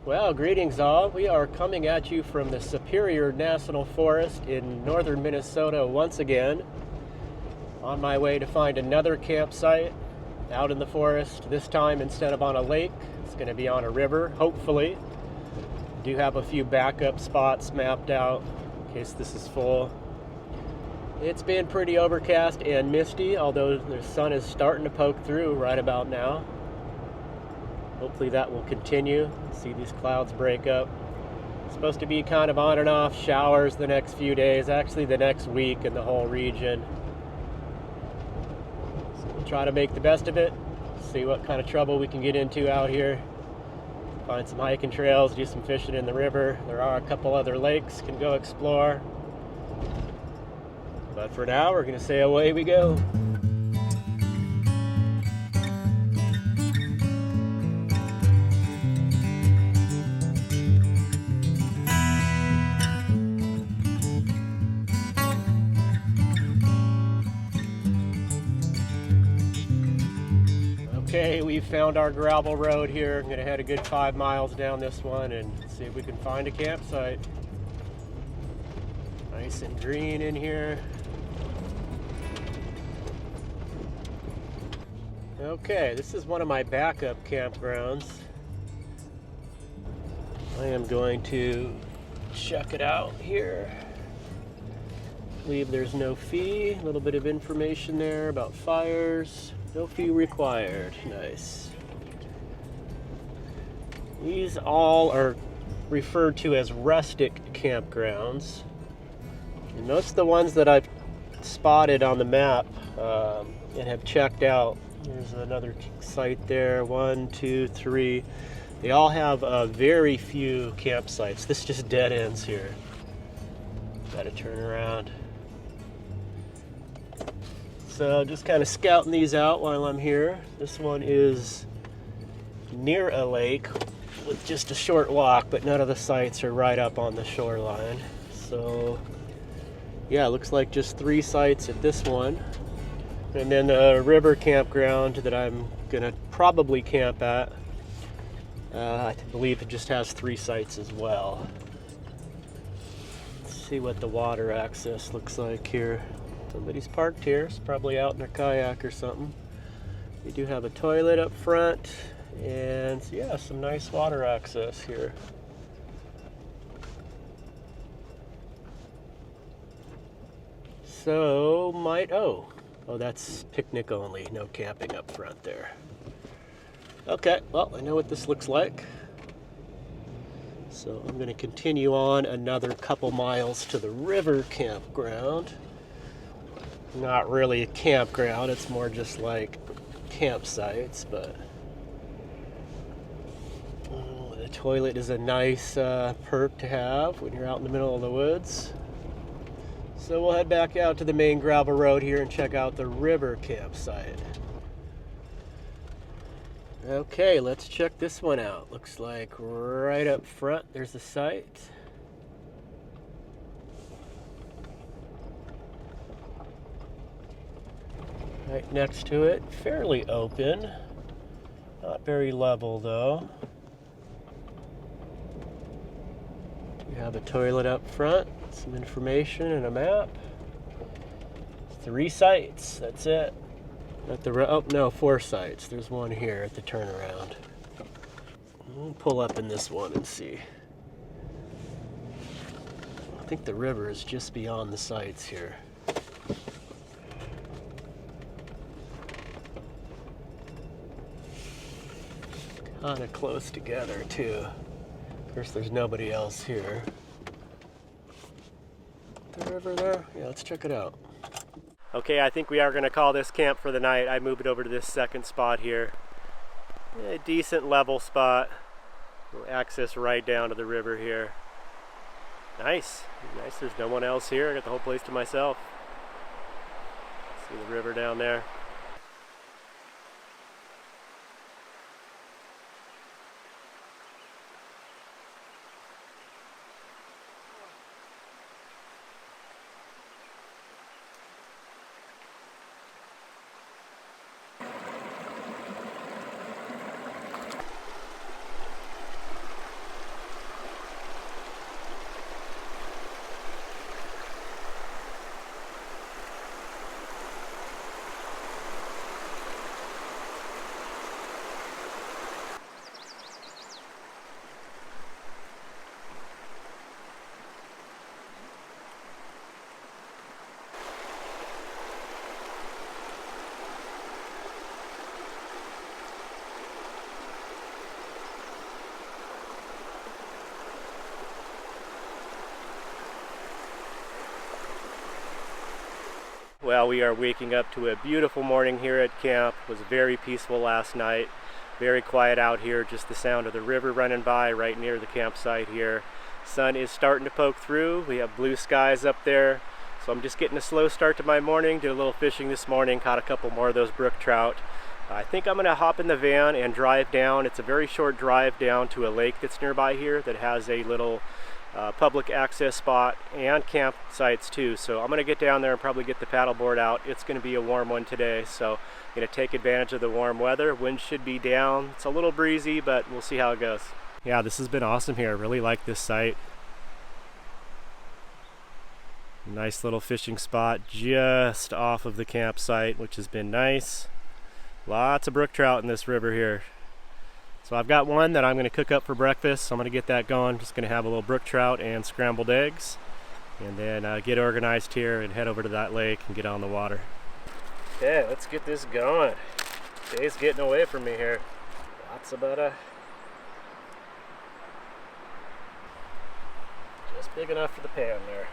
Well, greetings all. We are coming at you from the Superior National Forest in northern Minnesota once again. On my way to find another campsite out in the forest. This time, instead of on a lake, it's going to be on a river, hopefully. Do have a few backup spots mapped out in case this is full. It's been pretty overcast and misty, although the sun is starting to poke through right about now. Hopefully that will continue. See these clouds break up. It's supposed to be kind of on and off showers the next few days, actually the next week in the whole region. So we'll try to make the best of it, see what kind of trouble we can get into out here. Find some hiking trails, do some fishing in the river. There are a couple other lakes can go explore. But for now, we're going to say away we go. Okay, we've found our gravel road here. I'm going to head a good 5 miles down this one and see if we can find a campsite. Nice and green in here. Okay, this is one of my backup campgrounds. I am going to check it out here. I believe there's no fee. A little bit of information there about fires. No fee required. Nice. These all are referred to as rustic campgrounds. And most of the ones that I've spotted on the map and have checked out, there's another site there, 1, 2, 3. They all have very few campsites. This just dead ends here. Gotta turn around. So just kind of scouting these out while I'm here. This one is near a lake with just a short walk, but none of the sites are right up on the shoreline. So yeah, it looks like just 3 sites at this one. And then a river campground that I'm gonna probably camp at. I believe it just has 3 sites as well. Let's see what the water access looks like here. Somebody's parked here. It's probably out in a kayak or something. We do have a toilet up front, and yeah, some nice water access here. So oh, that's picnic only, no camping up front there. Okay, well, I know what this looks like. So I'm going to continue on another couple miles to the river campground. Not really a campground, it's more just like campsites, but the toilet is a nice perk to have when you're out in the middle of the woods. So we'll head back out to the main gravel road here and check out the river campsite. Okay, let's check this one out. Looks like right up front there's the site. Right next to it, fairly open. Not very level though. We have a toilet up front, some information and a map. 3 sites, that's it. At the 4 sites. There's one here at the turnaround. We'll pull up in this one and see. I think the river is just beyond the sites here. Kind of close together too. Of course, there's nobody else here. The river there? Yeah, let's check it out. Okay, I think we are going to call this camp for the night. I moved it over to this second spot here. A decent level spot. We'll access right down to the river here. Nice. Nice, there's no one else here. I got the whole place to myself. See the river down there. Well, we are waking up to a beautiful morning here at camp. It was very peaceful last night. Very quiet out here, just the sound of the river running by right near the campsite here. Sun is starting to poke through. We have blue skies up there. So I'm just getting a slow start to my morning. Did a little fishing this morning, caught a couple more of those brook trout. I think I'm gonna hop in the van and drive down. It's a very short drive down to a lake that's nearby here that has a little public access spot and campsites too. So I'm gonna get down there and probably get the paddleboard out. It's gonna be a warm one today, so I'm gonna take advantage of the warm weather. Wind should be down. It's a little breezy, but we'll see how it goes. Yeah, this has been awesome here. I really like this site. Nice little fishing spot just off of the campsite, which has been nice. Lots of brook trout in this river here. So I've got one that I'm going to cook up for breakfast, so I'm going to get that going. Just going to have a little brook trout and scrambled eggs, and then get organized here and head over to that lake and get on the water. Okay, let's get this going. Day's getting away from me here. Lots of butter. Just big enough for the pan there.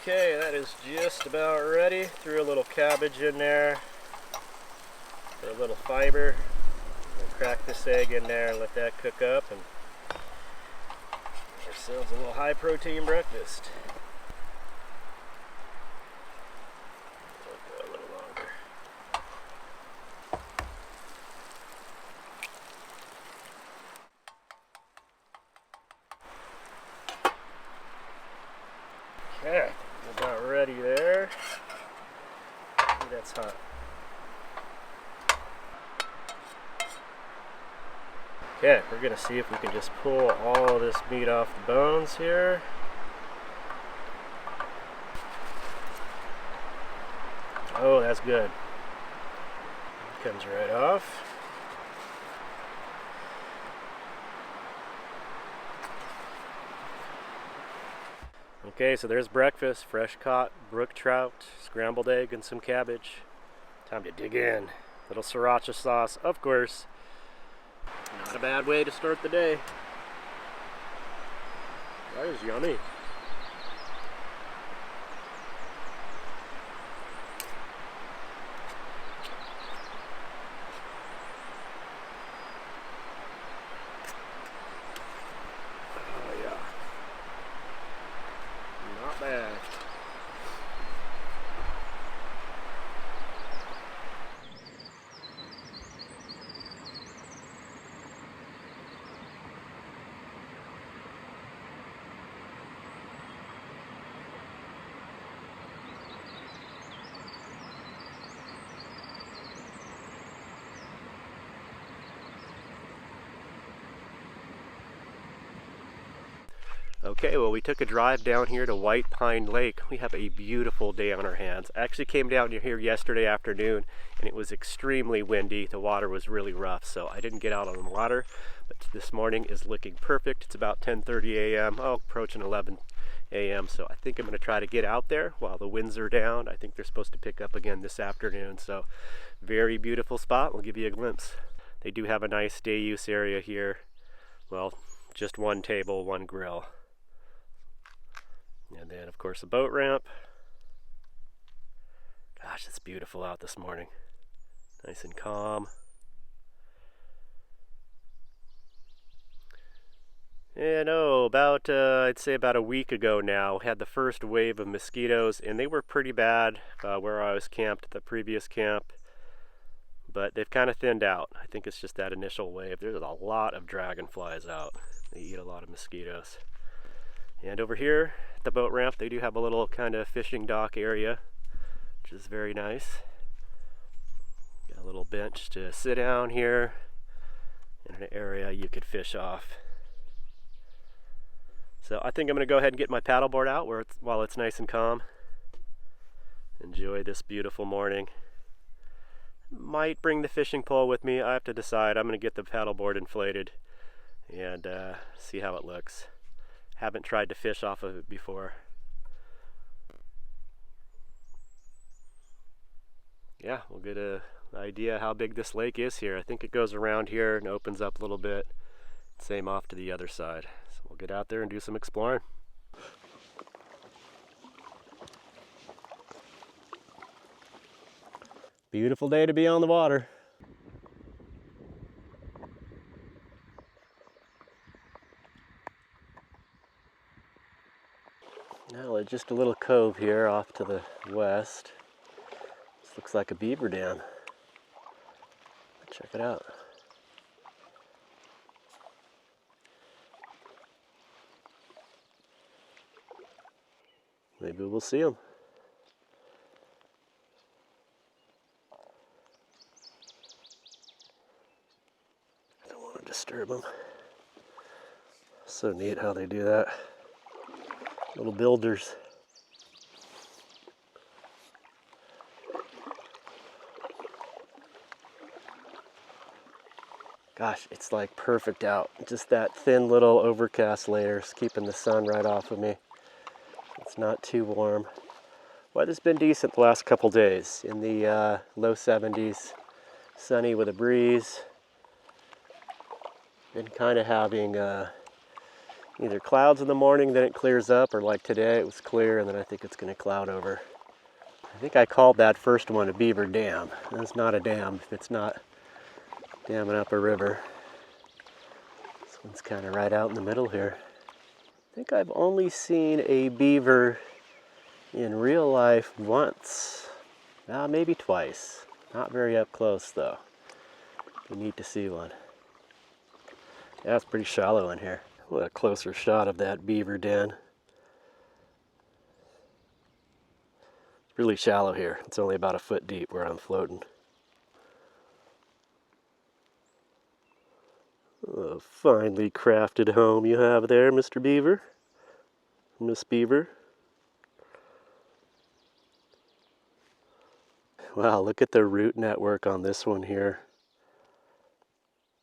Okay, that is just about ready. Threw a little cabbage in there for a little fiber. We'll crack this egg in there and let that cook up, and ourselves a little high protein breakfast. We'll go a little longer. Okay, about ready there. Ooh, that's hot. Okay, we're gonna see if we can just pull all of this meat off the bones here. Oh, that's good. Comes right off. Okay, so there's breakfast. Fresh caught brook trout, scrambled egg, and some cabbage. Time to dig in. Little sriracha sauce, of course. Not a bad way to start the day. That is yummy. Oh yeah. Not bad. Okay, well, we took a drive down here to White Pine Lake. We have a beautiful day on our hands. I actually came down here yesterday afternoon and it was extremely windy. The water was really rough, so I didn't get out on the water. But this morning is looking perfect. It's about 10:30 a.m. Oh, approaching 11 a.m. So I think I'm going to try to get out there while the winds are down. I think they're supposed to pick up again this afternoon. So very beautiful spot. We'll give you a glimpse. They do have a nice day use area here. Well, just one table, one grill. And then, of course, a boat ramp. Gosh, it's beautiful out this morning. Nice and calm. And about, I'd say about a week ago now, had the first wave of mosquitoes, and they were pretty bad where I was camped at the previous camp. But they've kind of thinned out. I think it's just that initial wave. There's a lot of dragonflies out. They eat a lot of mosquitoes. And over here, the boat ramp, they do have a little kind of fishing dock area, which is very nice. Got a little bench to sit down here and an area you could fish off. So I think I'm going to go ahead and get my paddleboard out while it's nice and calm. Enjoy this beautiful morning. Might bring the fishing pole with me. I have to decide. I'm going to get the paddleboard inflated and see how it looks. Haven't tried to fish off of it before. Yeah, we'll get an idea how big this lake is here. I think it goes around here and opens up a little bit. Same off to the other side. So we'll get out there and do some exploring. Beautiful day to be on the water. Now just a little cove here off to the west. This looks like a beaver dam. Check it out. Maybe we'll see them. I don't want to disturb them. So neat how they do that. Little builders. Gosh, it's like perfect out. Just that thin little overcast layers keeping the sun right off of me. It's not too warm. Weather's been decent the last couple days. In the low 70s, sunny with a breeze. Been kind of having either clouds in the morning, then it clears up, or like today it was clear and then I think it's going to cloud over. I think I called that first one a beaver dam. It's not a dam if it's not damming up a river. This one's kind of right out in the middle here. I think I've only seen a beaver in real life once. Maybe twice. Not very up close though. Be neat to see one. Yeah, it's pretty shallow in here. What a closer shot of that beaver den. It's really shallow here. It's only about a foot deep where I'm floating. A finely crafted home you have there, Mr. Beaver. Miss Beaver. Wow, look at the root network on this one here.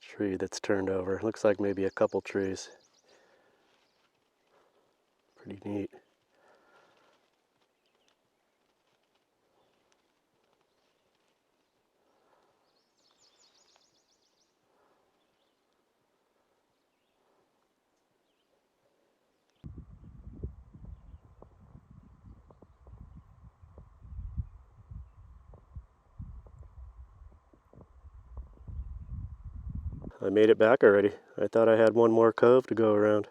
Tree that's turned over. Looks like maybe a couple trees. Pretty neat. I made it back already. I thought I had one more cove to go around.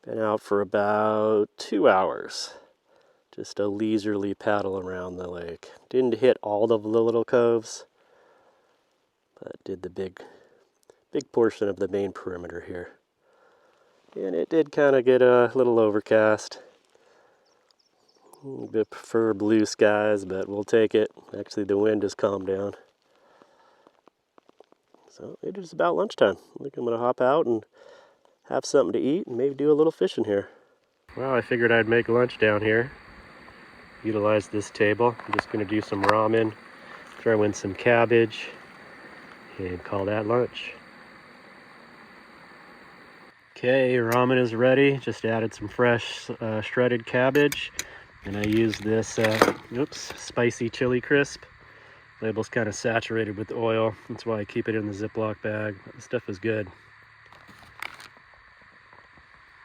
Been out for about 2 hours. Just a leisurely paddle around the lake. Didn't hit all of the little coves, but did the big portion of the main perimeter here. And it did kind of get a little overcast. A bit prefer blue skies, but we'll take it. Actually, the wind has calmed down. So it is about lunchtime. I think I'm going to hop out and have something to eat and maybe do a little fishing here. Well, I figured I'd make lunch down here. Utilize this table. I'm just going to do some ramen, throw in some cabbage, and call that lunch. Okay, ramen is ready. Just added some fresh shredded cabbage. And I used this spicy chili crisp. Label's kind of saturated with oil. That's why I keep it in the Ziploc bag. This stuff is good.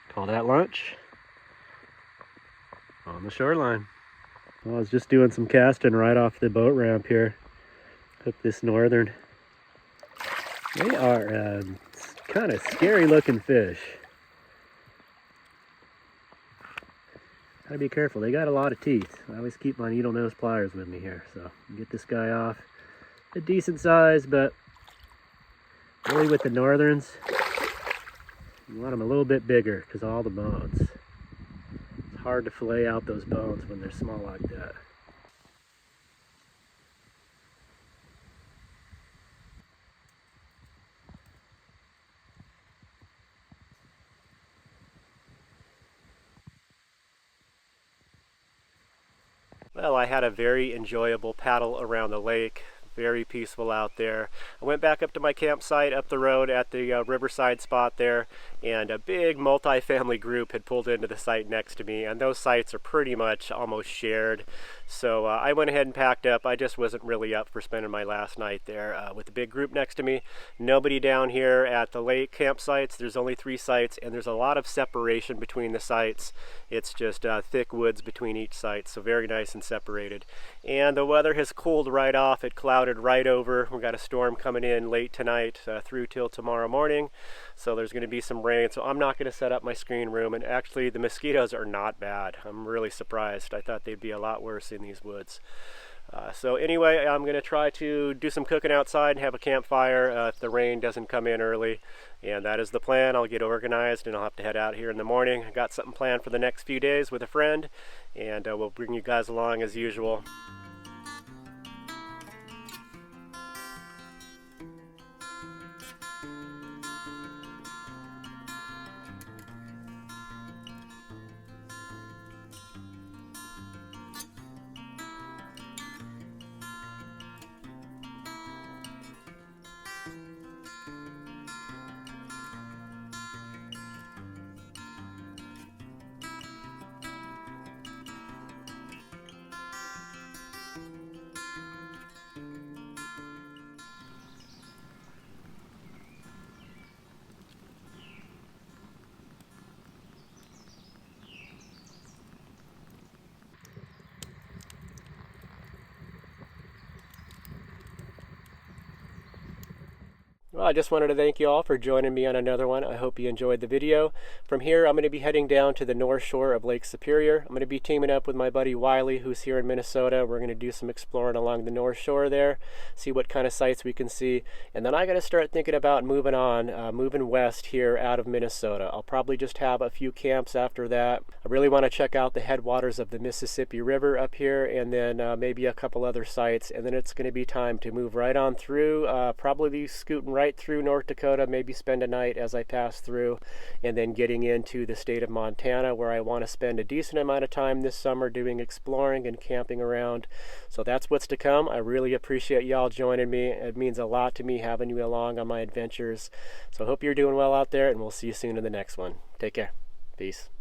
Call that lunch on the shoreline. Well, I was just doing some casting right off the boat ramp here. Hooked this northern. They are kind of scary looking fish. Gotta be careful, they got a lot of teeth. I always keep my needle nose pliers with me here, so get this guy off. A decent size, but really with the northerns, you want them a little bit bigger because of all the bones. It's hard to fillet out those bones when they're small like that. Well, I had a very enjoyable paddle around the lake. Very peaceful out there. I went back up to my campsite up the road at the riverside spot there, and a big multi-family group had pulled into the site next to me, and those sites are pretty much almost shared. So I went ahead and packed up. I just wasn't really up for spending my last night there with the big group next to me. Nobody down here at the lake campsites. There's only 3 sites, and there's a lot of separation between the sites. It's just thick woods between each site, so very nice and separated. And the weather has cooled right off. It clouded right over. We've got a storm coming in late tonight through till tomorrow morning, so there's going to be some rain. So I'm not going to set up my screen room, and actually the mosquitoes are not bad. I'm really surprised. I thought they'd be a lot worse in these woods. So anyway, I'm going to try to do some cooking outside and have a campfire if the rain doesn't come in early. And that is the plan. I'll get organized and I'll have to head out here in the morning. I got something planned for the next few days with a friend, and we'll bring you guys along as usual. Well, I just wanted to thank you all for joining me on another one. I hope you enjoyed the video. From here, I'm going to be heading down to the north shore of Lake Superior. I'm going to be teaming up with my buddy Wiley, who's here in Minnesota. We're going to do some exploring along the north shore there, see what kind of sights we can see. And then I got to start thinking about moving on, moving west here out of Minnesota. I'll probably just have a few camps after that. I really want to check out the headwaters of the Mississippi River up here, and then maybe a couple other sites. And then it's going to be time to move right on through, probably be scooting right through North Dakota, maybe spend a night as I pass through, and then getting into the state of Montana, where I want to spend a decent amount of time this summer doing exploring and camping around. So that's what's to come. I really appreciate y'all joining me. It means a lot to me having you along on my adventures. So I hope you're doing well out there, and we'll see you soon in the next one. Take care. Peace.